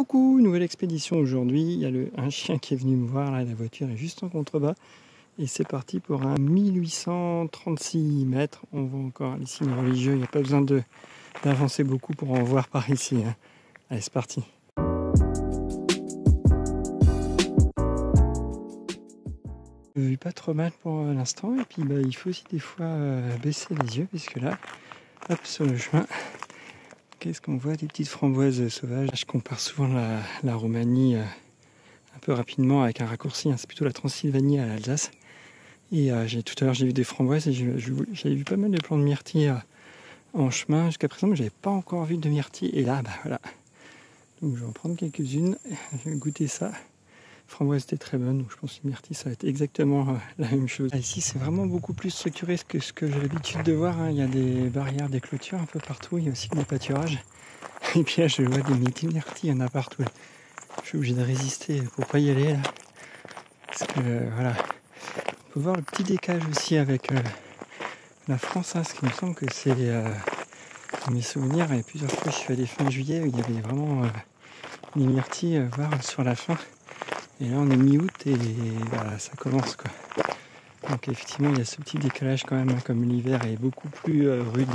Coucou, nouvelle expédition aujourd'hui. Il y a un chien qui est venu me voir, là, la voiture est juste en contrebas. Et c'est parti pour un 1836 mètres. On voit encore les signes religieux, il n'y a pas besoin d'avancer beaucoup pour en voir par ici. Hein. Allez, c'est parti. Pas trop mal pour l'instant. Et puis il faut aussi des fois baisser les yeux, puisque là, hop, sur le chemin, qu'est-ce qu'on voit? Des petites framboises sauvages. Je compare souvent la Roumanie un peu rapidement avec un raccourci. Hein. C'est plutôt la Transylvanie à l'Alsace. Et tout à l'heure, j'ai vu des framboises et j'avais vu pas mal de plants de myrtille en chemin. Jusqu'à présent, mais j'avais pas encore vu de myrtille. Et là, voilà. Donc je vais en prendre quelques-unes. Je vais goûter ça. Framboise était très bonne, donc je pense que myrtille, ça va être exactement la même chose. Ici, c'est vraiment beaucoup plus structuré que ce que j'ai l'habitude de voir. Hein. Il y a des barrières, des clôtures un peu partout. Il y a aussi des pâturages. Et puis là, je vois des myrtilles, il y en a partout. Je suis obligé de résister pour pas y aller. Là. Parce que, voilà. On peut voir le petit décalage aussi avec la France. Hein, ce qui me semble que c'est mes souvenirs. Il y a plusieurs fois, je suis allé fin juillet, où il y avait vraiment des myrtilles, voire sur la fin. Et là on est mi-août et voilà, ça commence quoi. Donc effectivement il y a ce petit décalage quand même, hein, comme l'hiver est beaucoup plus rude.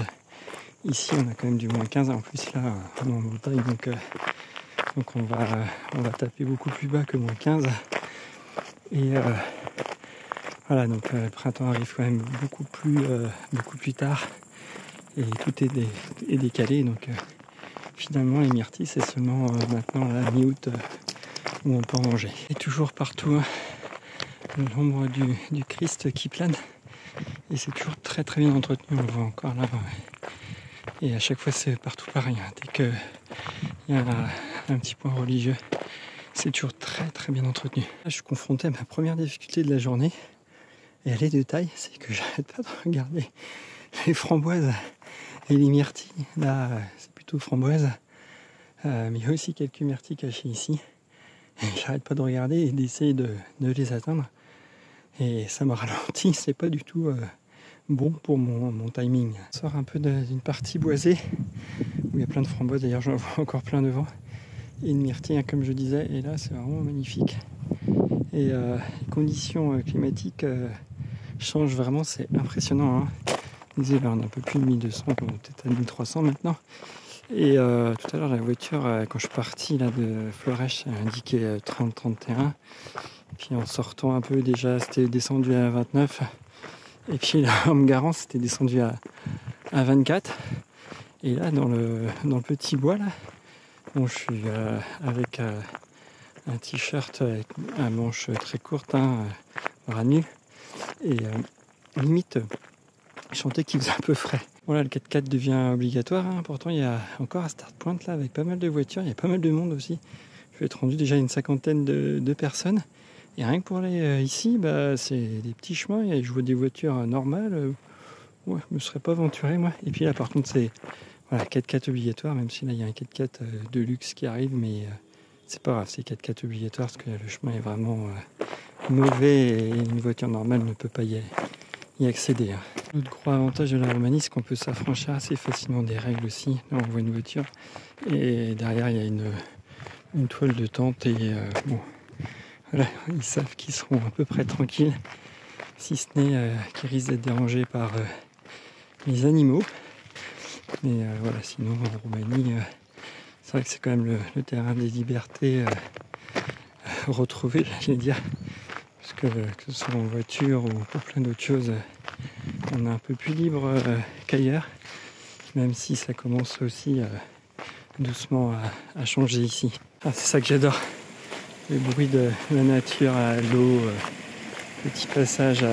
Ici on a quand même du moins 15 en plus là en montagne, donc on va taper beaucoup plus bas que moins 15. Et voilà, donc le printemps arrive quand même beaucoup plus tard et tout est décalé, donc finalement les myrtilles c'est seulement maintenant la mi-août où on peut en manger. Et toujours partout hein, l'ombre du Christ qui plane et c'est toujours très très bien entretenu, on le voit encore là et à chaque fois c'est partout pareil, hein. Dès qu'il y a un petit point religieux c'est toujours très très bien entretenu. Là, je suis confronté à ma première difficulté de la journée et elle est de taille, c'est que j'arrête pas de regarder les framboises et les myrtilles. Là c'est plutôt framboises, mais il y a aussi quelques myrtilles cachées ici. Et j'arrête pas de regarder et d'essayer de les atteindre. Et ça me ralentit, c'est pas du tout bon pour mon timing. On sort un peu d'une partie boisée, où il y a plein de framboises, d'ailleurs j'en vois encore plein devant. Et une myrtille, hein, comme je disais, et là c'est vraiment magnifique. Et les conditions climatiques changent vraiment, c'est impressionnant. Hein. Je disais, là on est un peu plus de 1200, on est peut-être à 1300 maintenant. Et tout à l'heure la voiture, quand je suis parti là, de Florèche, elle indiquait 30-31. Puis en sortant un peu déjà c'était descendu à 29. Et puis là en me garant c'était descendu à 24. Et là dans le petit bois là, bon, je suis avec un t-shirt avec un manche très courte, hein, bras nus. Et limite je sentais qu'il faisait un peu frais. Voilà, le 4x4 devient obligatoire. Hein. Pourtant, il y a encore un start-point là avec pas mal de voitures. Il y a pas mal de monde aussi. Je vais être rendu déjà une cinquantaine de personnes. Et rien que pour aller ici, c'est des petits chemins. Et je vois des voitures normales. Ouais, je me serais pas aventuré moi. Et puis là, par contre, c'est voilà, 4x4 obligatoire. Même si là, il y a un 4x4 de luxe qui arrive. Mais c'est pas grave, c'est 4x4 obligatoire parce que le chemin est vraiment mauvais. Et une voiture normale ne peut pas y accéder. Hein. L'autre gros avantage de la Roumanie, c'est qu'on peut s'affranchir assez facilement des règles aussi. Là, on voit une voiture et derrière, il y a une toile de tente et bon, voilà, ils savent qu'ils seront à peu près tranquilles, si ce n'est qu'ils risquent d'être dérangés par les animaux. Mais voilà, sinon en Roumanie, c'est vrai que c'est quand même le terrain des libertés retrouvées, j'allais dire. Parce que ce soit en voiture ou pour plein d'autres choses, on est un peu plus libre qu'ailleurs, même si ça commence aussi doucement à changer ici. Ah, c'est ça que j'adore, le bruit de la nature, à l'eau, petit passage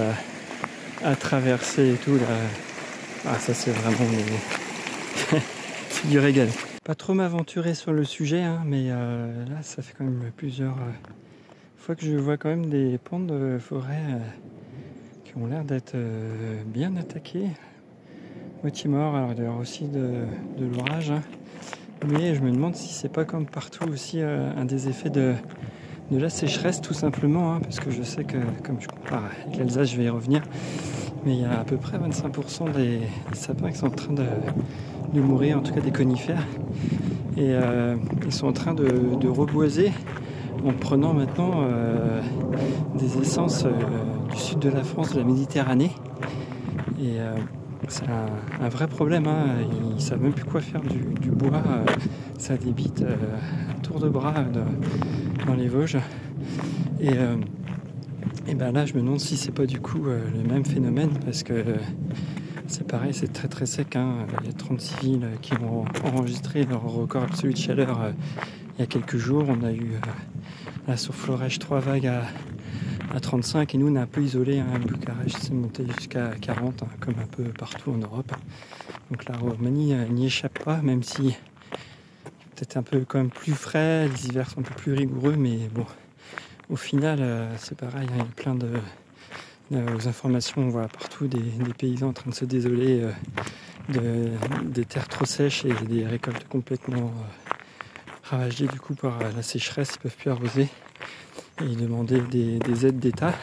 à traverser et tout. Là. Ah, ça c'est vraiment c'est du régal. Pas trop m'aventurer sur le sujet, hein, mais là ça fait quand même plusieurs fois que je vois quand même des pans de forêt qui ont l'air d'être bien attaqués, moitié morts. Alors il doit y avoir aussi de l'orage, hein. Mais je me demande si c'est pas comme partout aussi un des effets de la sécheresse tout simplement, hein, parce que je sais que comme je compare avec l'Alsace, je vais y revenir, mais il y a à peu près 25% des sapins qui sont en train de mourir, en tout cas des conifères. Et ils sont en train de reboiser en prenant maintenant des essences du sud de la France, de la Méditerranée. Et c'est un vrai problème, hein. Ils ne savent même plus quoi faire du bois. Ça débite à tour de bras dans les Vosges. Et ben là, je me demande si c'est pas du coup le même phénomène, parce que c'est pareil, c'est très très sec, hein. Il y a 36 villes qui ont enregistré leur record absolu de chaleur il y a quelques jours. On a eu là sur Florège 3 vagues à 35, et nous on est un peu isolé, hein. Bucarest c'est monté jusqu'à 40, hein, comme un peu partout en Europe. Donc la Roumanie n'y échappe pas, même si peut-être un peu quand même plus frais, les hivers sont un peu plus rigoureux, mais bon, au final c'est pareil, hein. Il y a plein aux informations, on voit partout des paysans en train de se désoler des terres trop sèches et des récoltes complètement ravagées du coup par la sécheresse. Ils ne peuvent plus arroser, et ils demandaient des aides d'État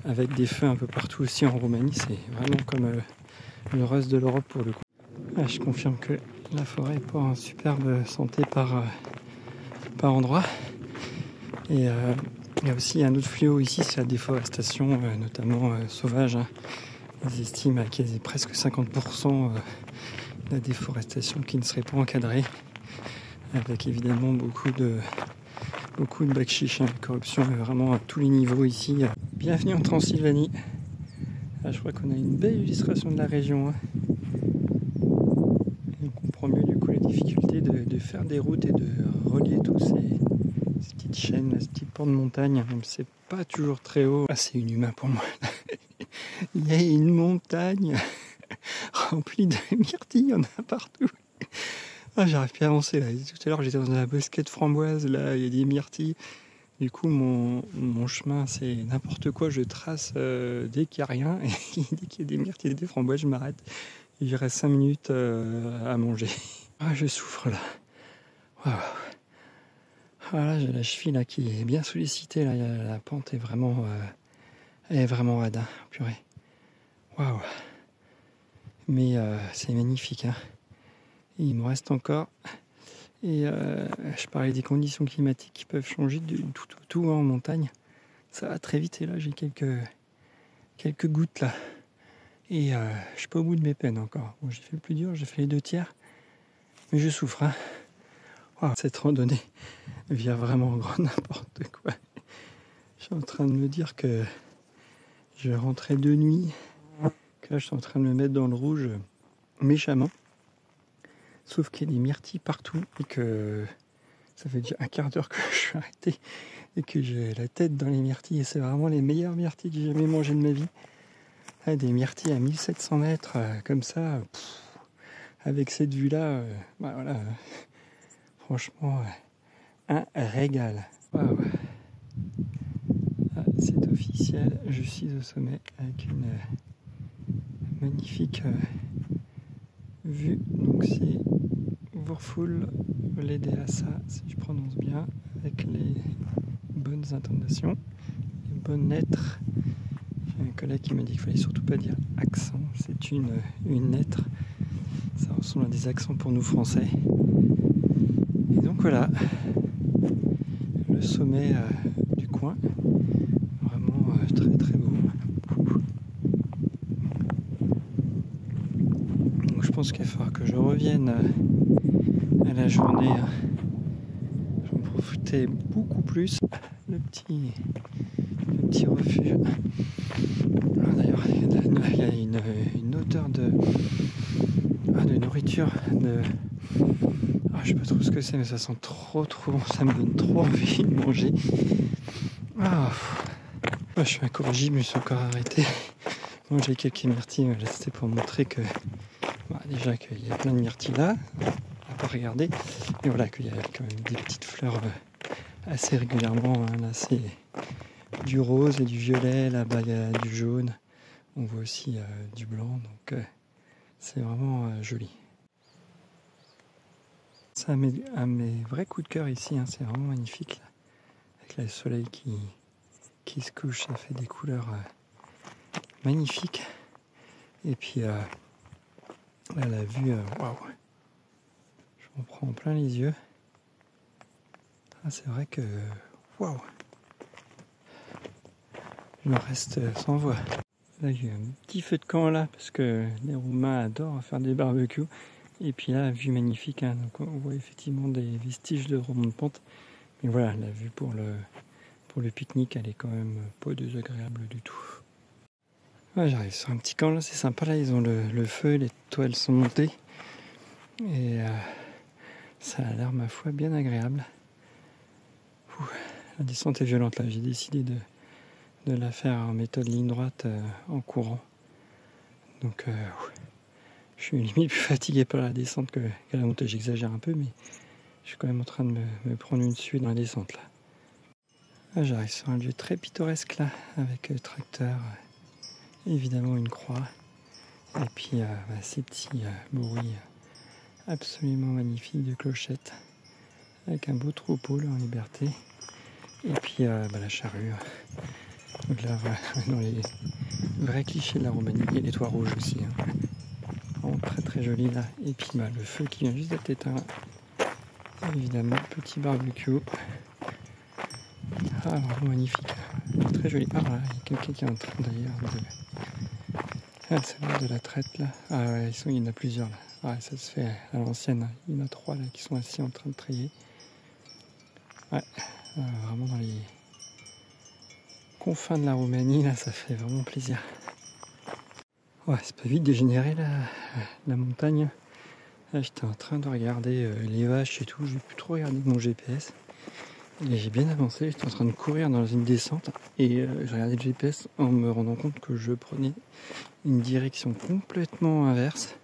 avec des feux un peu partout aussi en Roumanie. C'est vraiment comme le reste de l'Europe pour le coup. Je confirme que la forêt est pas en superbe santé par endroit. Et il y a aussi un autre fléau ici, c'est la déforestation, notamment sauvage, hein. Ils estiment qu'il y a presque 50% de la déforestation qui ne serait pas encadrée, avec évidemment beaucoup de bac-chiche, hein. La corruption est vraiment à tous les niveaux ici. Bienvenue en Transylvanie. Je crois qu'on a une belle illustration de la région, hein. Et on comprend mieux du coup la difficulté de faire des routes et de relier tous ces petites chaînes, ces petits pans de montagne, même si c'est pas toujours très haut. C'est inhumain pour moi. Il y a une montagne remplie de myrtilles, il y en a partout. J'arrive plus à avancer là. Tout à l'heure j'étais dans la bosquette framboise, là il y a des myrtilles. Du coup mon chemin c'est n'importe quoi, je trace dès qu'il n'y a rien, et dès qu'il y a des myrtilles et des framboises je m'arrête. Et il reste 5 minutes à manger. Je souffre là. Waouh. Voilà, j'ai la cheville là qui est bien sollicitée là. La pente est vraiment raide, hein. Purée. Waouh. Mais c'est magnifique, hein. Et il me reste encore. Et je parlais des conditions climatiques qui peuvent changer du tout en montagne. Ça va très vite, et là j'ai quelques gouttes là. Et je suis pas au bout de mes peines encore. Bon, j'ai fait le plus dur, j'ai fait les 2/3. Mais je souffre, hein. Wow, cette randonnée vient vraiment grand n'importe quoi. Je suis en train de me dire que je rentrais de nuit, que là je suis en train de me mettre dans le rouge méchamment. Sauf qu'il y a des myrtilles partout et que ça fait déjà un quart d'heure que je suis arrêté et que j'ai la tête dans les myrtilles, et c'est vraiment les meilleures myrtilles que j'ai jamais mangées de ma vie. Des myrtilles à 1700 mètres comme ça, avec cette vue là, voilà, franchement un régal. Wow. C'est officiel, je suis au sommet avec une magnifique vue. Donc c'est Wurful Ledéassa, si je prononce bien, avec les bonnes intonations, les bonnes lettres. J'ai un collègue qui m'a dit qu'il fallait surtout pas dire accent, c'est une lettre. Ça ressemble à des accents pour nous français. Et donc voilà, le sommet du coin, vraiment très très beau. Donc je pense qu'il va falloir que je revienne à la journée. J'en profitais beaucoup plus. Le petit refuge. D'ailleurs, il y a une odeur de nourriture. Je sais pas trop ce que c'est, mais ça sent trop bon. Ça me donne trop envie de manger. Je suis incorrigible, je me suis encore arrêté. Moi, j'ai quelques myrtilles, mais là c'était pour montrer que déjà qu'il y a plein de myrtilles là, à pas regarder. Et voilà qu'il y a quand même des petites fleurs assez régulièrement, hein. Là c'est du rose et du violet, là-bas il y a du jaune, on voit aussi du blanc, donc c'est vraiment joli. C'est un de mes vrais coups de cœur ici, hein. C'est vraiment magnifique là. Avec le soleil qui se couche, ça fait des couleurs magnifiques. Et puis là, la vue, waouh, m'en prends en plein les yeux. Ah, c'est vrai que... Waouh! Je me reste sans voix. Là, il y a un petit feu de camp là, parce que les Roumains adorent faire des barbecues. Et puis là, vue magnifique, hein, donc on voit effectivement des vestiges de remonte de pente. Mais voilà, la vue pour le pique-nique, elle est quand même pas désagréable du tout. Ouais, j'arrive sur un petit camp là, c'est sympa là, ils ont le feu, les toiles sont montées. Et ça a l'air, ma foi, bien agréable. Ouh, la descente est violente là, j'ai décidé de la faire en méthode ligne droite en courant. Donc je suis limite plus fatigué par la descente qu'à la montée, j'exagère un peu, mais je suis quand même en train de me prendre une suie dans la descente là. Ah, j'arrive sur un lieu très pittoresque là, avec tracteur, évidemment une croix, et puis ces petits bruits absolument magnifiques de clochettes, avec un beau troupeau là en liberté, et puis la charrue. Donc là, voilà, dans les vrais clichés de la Roumanie, il y a les toits rouges aussi. Hein. Vraiment très très joli là. Et puis le feu qui vient juste d'être éteint. Évidemment, petit barbecue. Ah, vraiment magnifique. Très joli. Ah, là, il y a quelqu'un qui est en train d'ailleurs de... Ah, c'est l'heure de la traite là. Ah ouais, il y en a plusieurs là. Ah, ça se fait à l'ancienne. Il y en a 3 là qui sont assis en train de trier. Ouais, vraiment dans les confins de la Roumanie, là, ça fait vraiment plaisir. Ouais, c'est pas vite dégénéré la montagne. Là, j'étais en train de regarder les vaches et tout. J'ai plus trop regardé mon GPS. Et j'ai bien avancé. J'étais en train de courir dans une descente. Et j'ai regardé le GPS en me rendant compte que je prenais une direction complètement inverse.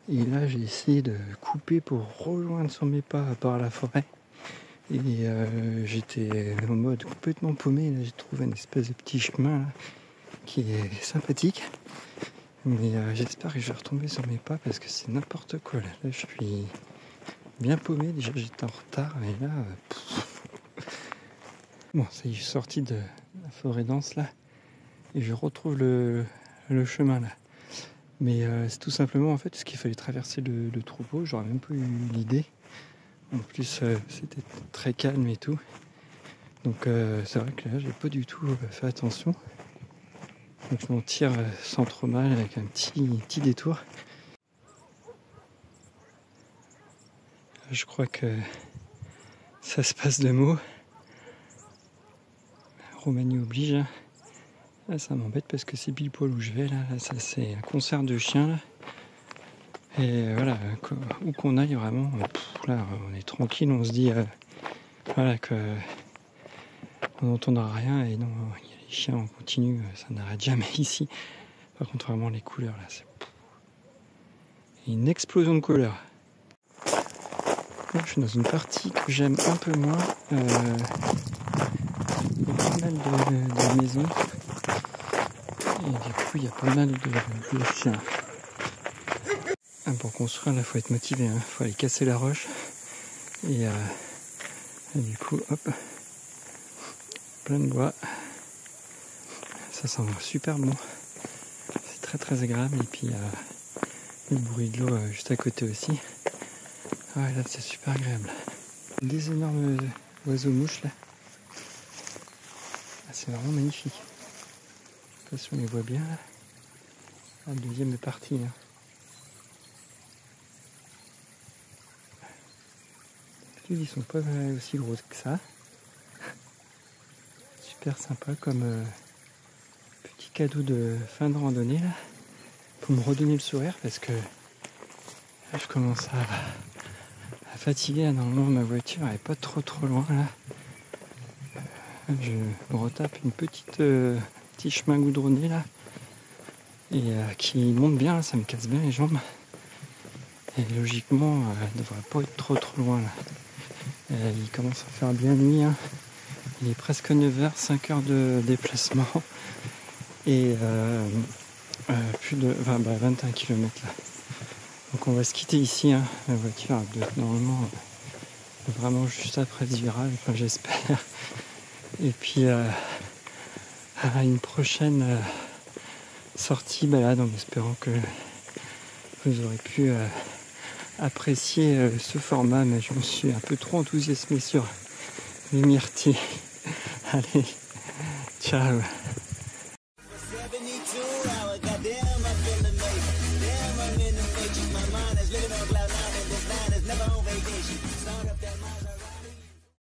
Et là, j'ai essayé de couper pour rejoindre sur mes pas par la forêt. Et j'étais en mode complètement paumé. Là, j'ai trouvé une espèce de petit chemin là, qui est sympathique. Mais j'espère que je vais retomber sur mes pas parce que c'est n'importe quoi. Là, je suis bien paumé. Déjà, j'étais en retard. Mais là... Bon, ça y est, je suis sorti de la forêt dense là. Et je retrouve le chemin là. Mais c'est tout simplement en fait parce qu'il fallait traverser le troupeau. J'aurais même pas eu l'idée. En plus, c'était très calme et tout. Donc c'est vrai que là, j'ai pas du tout fait attention. Donc je m'en tire sans trop mal avec un petit détour. Je crois que ça se passe de mots. Roumanie oblige. Là, ça m'embête parce que c'est pile poil où je vais. Là ça, c'est un concert de chiens. Là. Et voilà, où qu'on aille vraiment, là on est tranquille, on se dit voilà que on n'entendra rien et non, il y a les chiens en continu, ça n'arrête jamais ici. Par contre vraiment les couleurs là, c'est une explosion de couleurs. Là, je suis dans une partie que j'aime un peu moins. Il y a pas mal de maisons et du coup il y a pas mal de chiens. Pour construire, là, faut être motivé, hein. Faut aller casser la roche. Et du coup, hop, plein de bois. Ça sent super bon. C'est très très agréable. Et puis, le bruit de l'eau juste à côté aussi. Ouais, là, c'est super agréable. Des énormes oiseaux-mouches, là. Ah, c'est vraiment magnifique. Je sais pas si on les voit bien, là. La deuxième est partie, là. Ils sont pas aussi gros que ça. Super sympa comme petit cadeau de fin de randonnée là. Pour me redonner le sourire parce que là, je commence à fatiguer. Normalement ma voiture elle est pas trop loin là. Je me retape une petit chemin goudronné là. Et qui monte bien, là, ça me casse bien les jambes. Et logiquement, elle devrait pas être trop loin là. Il commence à faire bien nuit. Hein. Il est presque 9h, 5 heures de déplacement. Et plus de 21 km là. Donc on va se quitter ici. Hein. La voiture normalement vraiment juste après ce virage, enfin, j'espère. Et puis à une prochaine sortie balade en espérant que vous aurez pu apprécié ce format, mais je me suis un peu trop enthousiasmé sur les myrtilles. Allez, ciao.